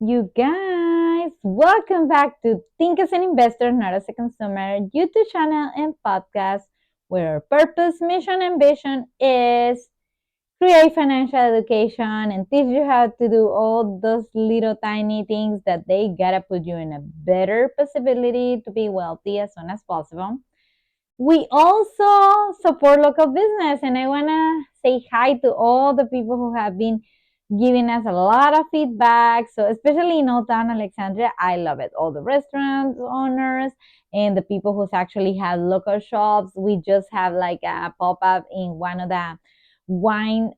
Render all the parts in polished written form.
You guys, welcome back to Think as an Investor, Not as a Consumer YouTube channel and podcast where our purpose, mission, and vision is create financial education and teach you how to do all those little tiny things that they gotta put you in a better possibility to be wealthy as soon as possible. We also support local business, and I want to say hi to all the people who have been giving us a lot of feedback. So, especially in Old Town Alexandria, I love it. All the restaurant owners and the people who's actually have local shops. We just have like a pop up in one of the wine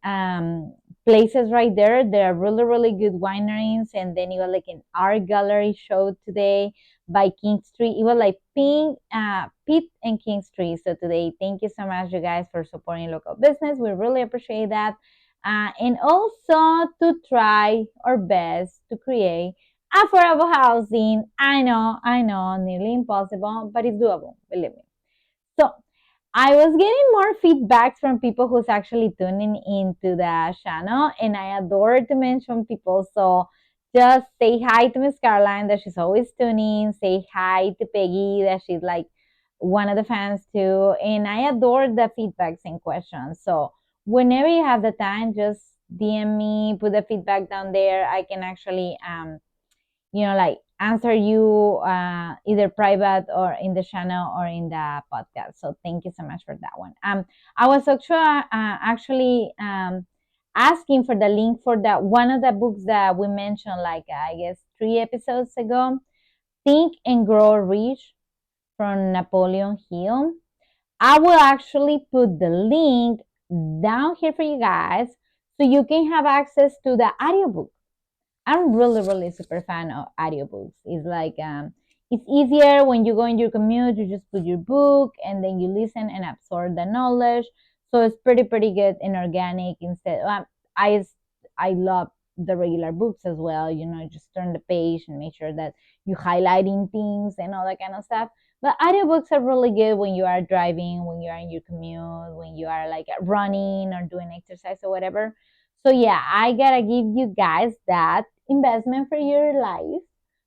places right there. There are really, really good wineries. And then you got like an art gallery show today by King Street. It was like Pete and King Street. So today, thank you so much, you guys, for supporting local business. We really appreciate that. And also to try our best to create affordable housing. I know, nearly impossible, but it's doable, believe me. So I was getting more feedbacks from people who's actually tuning into the channel, and I adore to mention people. So just say hi to Miss Caroline that she's always tuning. Say hi to Peggy that she's like one of the fans too. And I adore the feedbacks and questions. So whenever you have the time, just DM me, put the feedback down there. I can actually like answer you either private or in the channel or in the podcast. So thank you so much for that one. I was actually asking for the link for that one of the books that we mentioned, like I guess 3 episodes ago, Think and Grow Rich from Napoleon Hill. I will actually put the link down here for you guys so you can have access to the audiobook. I'm really, really super fan of audiobooks. It's like it's easier when you go in your commute, you just put your book and then you listen and absorb the knowledge. So it's pretty good and organic instead. I I love the regular books as well. Just turn the page and make sure that you highlighting things and all that kind of stuff. But audiobooks are really good when you are driving, when you are in your commute, when you are like running or doing exercise or whatever. So yeah, I gotta give you guys that investment for your life,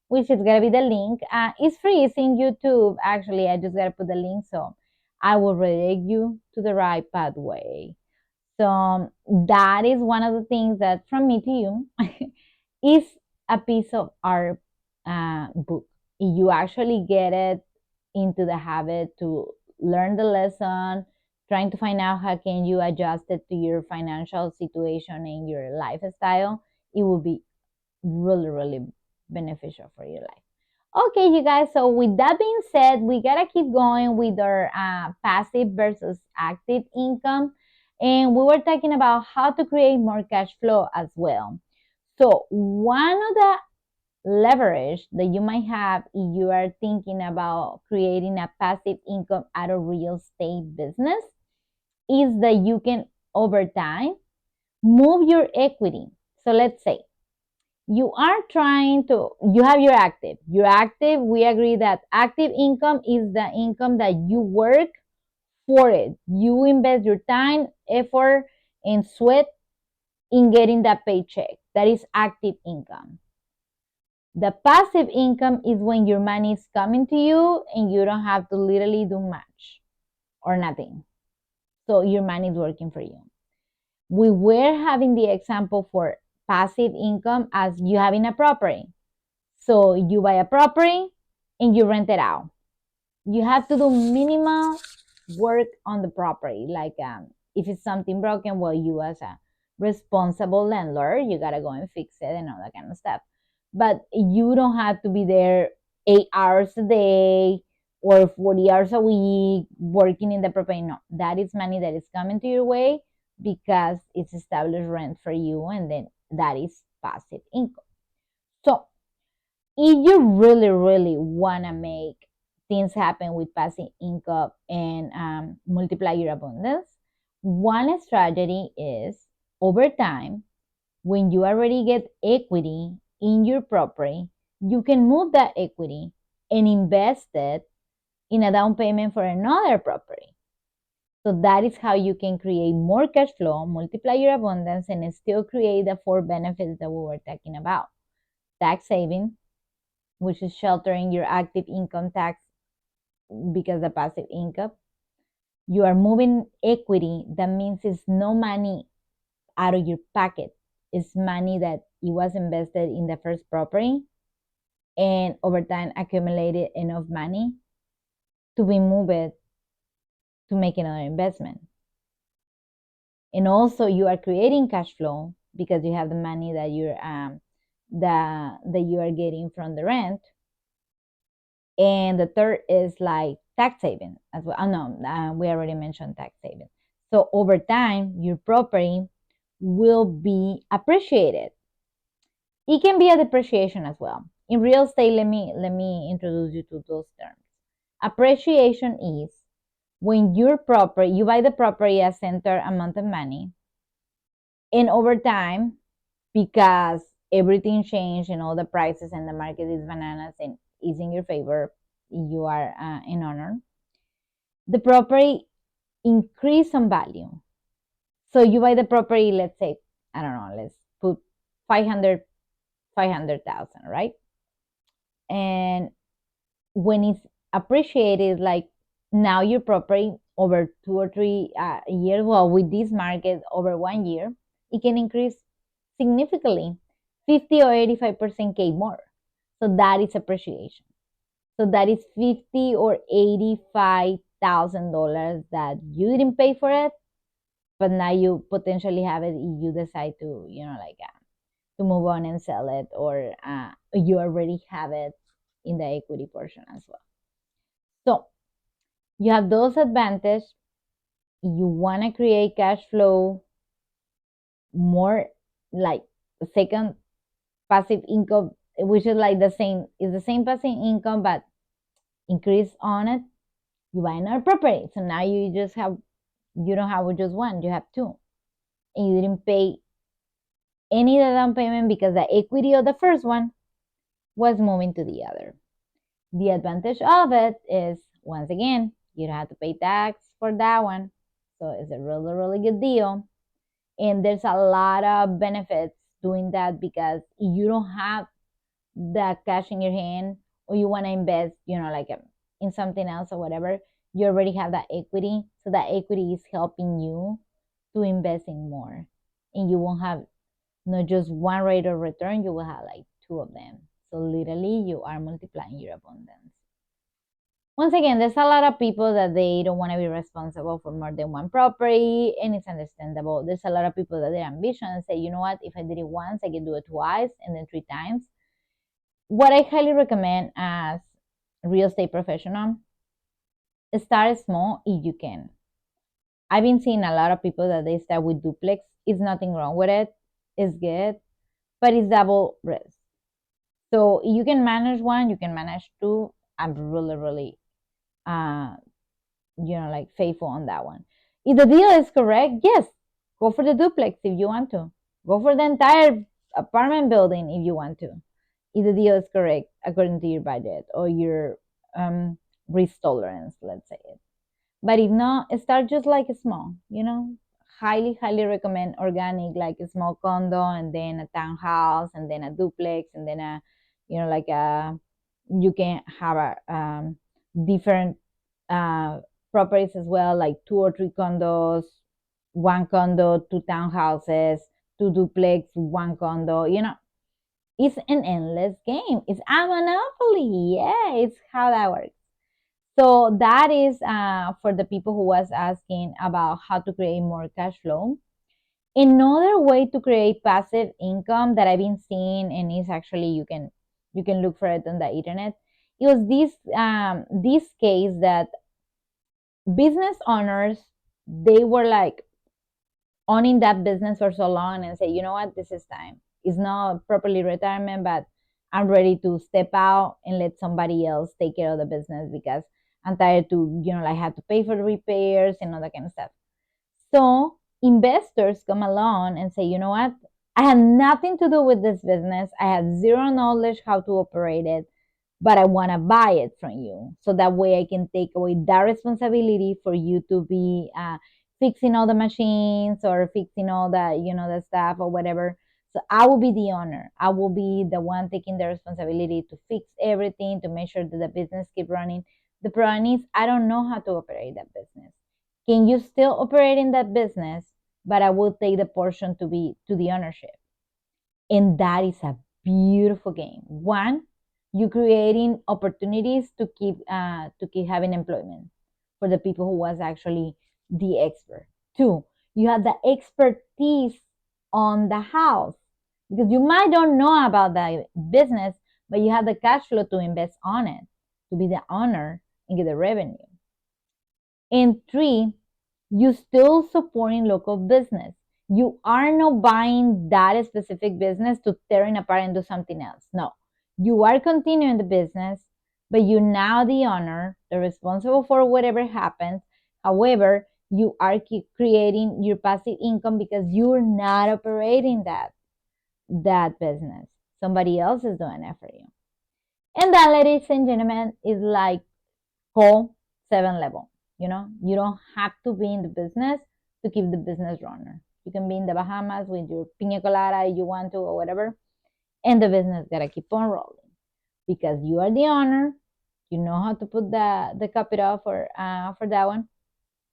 which is gonna be the link. It's free. It's in YouTube. Actually, I just gotta put the link, so I will redirect you to the right pathway. So that is one of the things that from me to you is a piece of art book. You actually get it into the habit to learn the lesson, trying to find out how can you adjust it to your financial situation and your lifestyle. It will be really, really beneficial for your life. Okay, you guys. So with that being said, we gotta keep going with our passive versus active income, and we were talking about how to create more cash flow as well. So one of the leverage that you might have if you are thinking about creating a passive income out of real estate business is that you can over time move your equity. So let's say you are trying to you have your active. We agree that active income is the income that you work for it. You invest your time, effort, and sweat in getting that paycheck. That is active income. The passive income is when your money is coming to you and you don't have to literally do much or nothing, so your money is working for you. We were having the example for passive income as you having a property. So you buy a property and you rent it out. You have to do minimal work on the property. Like if it's something broken, well, you as a responsible landlord, you gotta go and fix it and all that kind of stuff. But you don't have to be there 8 hours a day or 40 hours a week working in the property. No, that is money that is coming to your way because it's established rent for you, and then that is passive income. So if you really, really want to make things happen with passive income and multiply your abundance, one strategy is over time, when you already get equity in your property, you can move that equity and invest it in a down payment for another property. So that is how you can create more cash flow, multiply your abundance, and still create the four benefits that we were talking about. tax saving, which is sheltering your active income tax because the passive income. You are moving equity. That means it's no money out of your pocket. It's money that it was invested in the first property and over time accumulated enough money to be moved to make another investment. And also you are creating cash flow because you have the money that you are getting from the rent. And the third is like tax saving as well. Oh, no, we already mentioned tax saving. So over time, your property will be appreciated. It can be a depreciation as well. In real estate, let me introduce you to those terms. Appreciation is when your property, you buy the property at center amount of money, and over time, because everything changed and all the prices and the market is bananas and is in your favor, you are in honor. The property increase in value. So you buy the property, let's say, I don't know, let's put 500, 500,000, right? And when it's appreciated, like now your property over 2 or 3 years, well, with this market over 1 year, it can increase significantly 50 or 85% K more. So that is appreciation. So that is 50 or $85,000 that you didn't pay for it, but now you potentially have it if you decide to, to move on and sell it, or you already have it in the equity portion as well. So you have those advantages. You want to create cash flow more, like the second passive income, which is like the same passive income, but increase on it. You buy another property. So now you don't have just one, you have two. And you didn't pay any of the down payment because the equity of the first one was moving to the other. The advantage of it is, once again, you don't have to pay tax for that one. So it's a really, really good deal. And there's a lot of benefits doing that because you don't have the cash in your hand, or you want to invest, in something else or whatever. You already have that equity. So that equity is helping you to invest in more. And you won't have not just one rate of return, you will have like two of them. So literally you are multiplying your abundance. Once again, there's a lot of people that they don't want to be responsible for more than one property, and it's understandable. There's a lot of people that their ambition say, you know what, if I did it once, I can do it twice and then three times. What I highly recommend as real estate professional, start small if you can. I've been seeing a lot of people that they start with duplex. It's nothing wrong with it. It's good, but it's double risk. So you can manage one, you can manage two. I'm really, really, uh, like faithful on that one. If the deal is correct, yes, go for the duplex if you want to. Go for the entire apartment building if you want to. If the deal is correct according to your budget or your risk tolerance, let's say it. But if not, start just like a small, highly, highly recommend organic, like a small condo and then a townhouse and then a duplex and then like you can have a different uh, properties as well, like two or three condos, one condo, two townhouses, two duplex, one condo, it's an endless game. It's a monopoly. Yeah, it's how that works. So that is for the people who was asking about how to create more cash flow. Another way to create passive income that I've been seeing, and is actually you can look for it on the internet. It was this case that business owners, they were like owning that business for so long and say, you know what, this is time. It's not properly retirement, but I'm ready to step out and let somebody else take care of the business because I'm tired to, like have to pay for the repairs and all that kind of stuff. So investors come along and say, you know what, I had nothing to do with this business. I had zero knowledge how to operate it, but I want to buy it from you. So that way I can take away that responsibility for you to be fixing all the machines or fixing all the, the stuff or whatever. So I will be the owner. I will be the one taking the responsibility to fix everything, to make sure that the business keep running. The problem is I don't know how to operate that business. Can you still operate in that business? But I will take the portion to be to the ownership. And that is a beautiful game. One, you creating opportunities to keep having employment for the people who was actually the expert. Two, you have the expertise on the house because you might don't know about the business, but you have the cash flow to invest on it, to be the owner and get the revenue. And three, you still supporting local business. You are not buying that specific business to tear it apart and do something else. No, you are continuing the business, but you're now the owner, the responsible for whatever happens. However, you are creating your passive income because you're not operating that business. Somebody else is doing it for you. And that, ladies and gentlemen, is like whole 7 level. You don't have to be in the business to keep the business runner. You can be in the Bahamas with your pina colada if you want to or whatever, and the business gotta keep on rolling because you are the owner. You know how to put the capital for that one,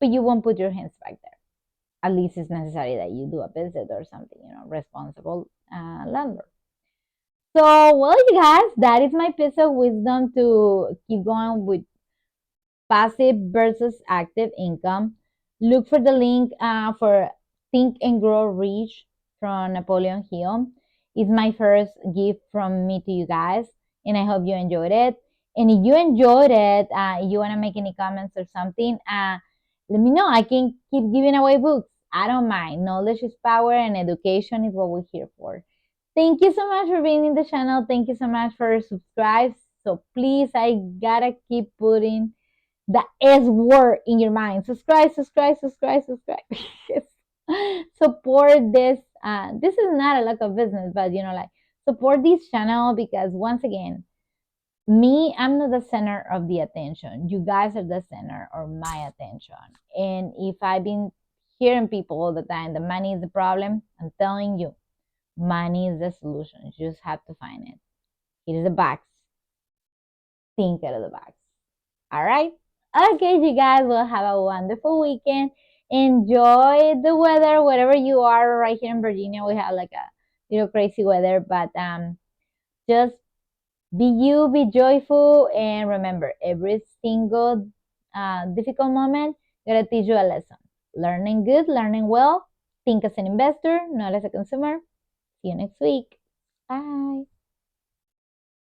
but you won't put your hands back there. At least it's necessary that you do a visit or something. Responsible landlord. So, well, you guys, that is my piece of wisdom to keep going with passive versus active income. Look for the link for Think and Grow Rich from Napoleon Hill. It's my first gift from me to you guys, and I hope you enjoyed it. And if you enjoyed it, you want to make any comments or something, let me know. I can keep giving away books. I don't mind. Knowledge is power, and education is what we're here for. Thank you so much for being in the channel. Thank you so much for subscribes. So please, I gotta keep putting the S word in your mind. Subscribe, subscribe, subscribe, subscribe. Support this. This is not a lack of business, but like support this channel because once again, me, I'm not the center of the attention. You guys are the center of my attention. And if I've been hearing people all the time, the money is the problem, I'm telling you, money is the solution. You just have to find it. It is a box. Think out of the box. All right. Okay, you guys will have a wonderful weekend. Enjoy the weather, wherever you are. Right here in Virginia, we have like a little crazy weather, but just be you, be joyful, and remember, every single difficult moment gonna teach you a lesson. Learning good, learning well. Think as an investor, not as a consumer. See you next week. Bye.